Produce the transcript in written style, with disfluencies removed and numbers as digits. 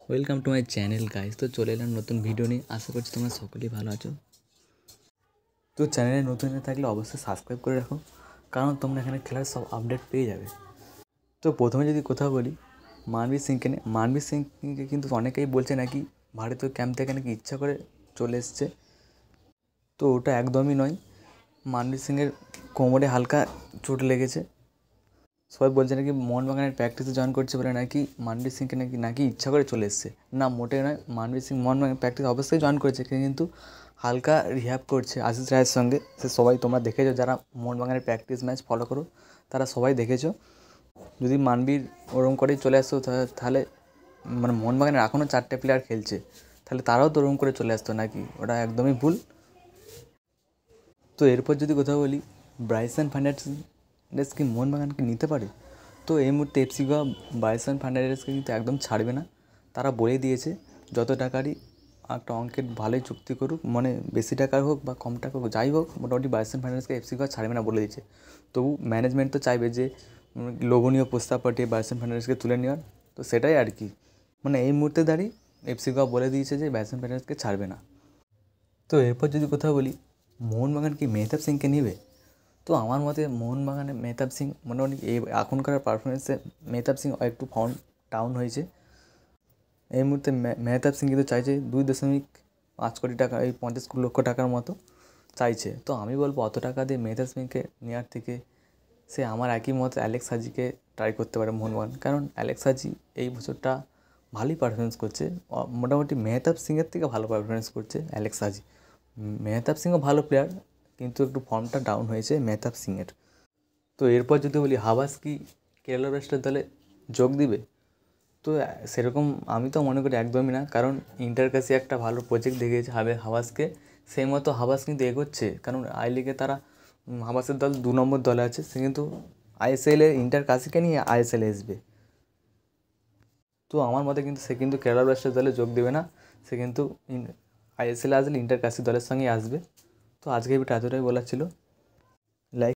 Welcome to my channel guys. তো চলে এলাম নতুন ভিডিও নিয়ে। আশা করছি তোমরা সকলেই ভালো আছো। তো চ্যানেলে নতুন হয়ে থাকলে অবশ্যই সাবস্ক্রাইব করে রাখো, কারণ তোমরা এখানে খেলার সব আপডেট পেয়ে যাবে। তো প্রথমে যদি কোথাও বলি মানবীর সিংকে নিয়ে, মানবীর সিংকে কিন্তু অনেকেই বলছে নাকি ভারতীয় ক্যাম্প থেকে নাকি ইচ্ছা করে চলে এসছে। তো ওটা একদমই নয়। মানবীর সিংয়ের কোমরে হালকা চোট লেগেছে। সবাই বলছে নাকি মোহনবাগানের প্র্যাকটিসে জয়েন করছে বলে নাকি মানবীর সিংকে নাকি ইচ্ছা করে চলে এসছে। না, মোটেই নয়। মানবীর সিং মোহনবাগানের প্র্যাকটিস অবশ্যই জয়েন করেছে, কিন্তু হালকা রিহ্যাব করছে আশিস রায়ের সঙ্গে। সে সবাই তোমরা দেখেছো, যারা মোহনবাগানের প্র্যাকটিস ম্যাচ ফলো করো তারা সবাই দেখেছো। যদি মানবীর ওরম করেই চলে আসতো তাহলে মানে মোহনবাগানের এখনও 4টে প্লেয়ার খেলছে, তাহলে তারাও তো ওরম করে চলে আসতো নাকি? ওটা একদমই ভুল। তো এরপর যদি কথা বলি ব্রাইসন ফার্নান্ডেজ কি মোহনবাগানকে নিতে পারে? তো এই মুহূর্তে এফসি গোয়া ব্রাইসন ফার্নান্ডেজকে কিন্তু একদম ছাড়বে না। তারা বলে দিয়েছে যত টাকারই একটা অঙ্কের ভালোই চুক্তি করুক, মানে বেশি টাকার হোক বা কম টাকা হোক, যাই হোক, মোটামুটি ব্রাইসন ফার্নান্ডেজকে এফসি গোয়া ছাড়বে না বলে দিয়েছে। তবু ম্যানেজমেন্ট তো চাইবে যে লোভনীয় প্রস্তাব পাঠিয়ে ব্রাইসন ফার্নান্ডেজকে তুলে নেওয়ার। তো সেটাই আর কি, মানে এই মুহূর্তে দাঁড়িয়ে এফসি গোয়া বলে দিয়েছে যে ব্রাইসন ফার্নান্ডেজকে ছাড়বে না। তো এরপর যদি কথা বলি মোহনবাগান কি মেহতাব সিংকে নেবে? তো আমার মতে মোহনবাগানে মেহতাব সিং মোটামুটি এই এখনকার পারফরমেন্সে মেহতাব সিং একটু ফর্ম ডাউন হয়েছে। এই মুহূর্তে মেহতাব সিং কিন্তু চাইছে 2.5 কোটি টাকা, এই 50 লক্ষ টাকার মতো চাইছে। তো আমি বলবো অত টাকা দিয়ে মেহতাব সিংকে নেওয়ার থেকে সে আমার একই মত অ্যালেক্স হাজিকে ট্রাই করতে পারে মোহনবাগান, কারণ অ্যালেক্স হাজি এই বছরটা ভালোই পারফরমেন্স করছে। মোটামুটি মেহতাব সিংয়ের থেকে ভালো পারফরমেন্স করছে অ্যালেক্স হাজি। মেহতাব সিংও ভালো প্লেয়ার, কিন্তু একটু ফর্মটা ডাউন হয়েছে মেহতাব সিংয়ের। তো এরপর যদি বলি হাবাস কি কেরালা ব্লাস্টার দলে যোগ দিবে? তো সেরকম আমি তো মনে করি একদমই না, কারণ ইন্টার কাছে একটা ভালো প্রজেক্ট দেখিয়েছে হাবাসকে। সেই মতো হাবাস কিন্তু এগোচ্ছে, কারণ আই লিগে তারা হাবাসের দল 2 নম্বর দলে আছে। সে কিন্তু আইএসএলে ইন্টার কাশিকে নিয়ে আইএসএলে আসবে। তো আমার মতে কিন্তু সে কিন্তু কেরালা ব্লাস্টার দলে যোগ দেবে না। সে কিন্তু আইএসএলে আসলে ইন্টার কাশি দলের সঙ্গেই আসবে। তো আজকে ভিডিওটা এতটাই বলার ছিল। লাইক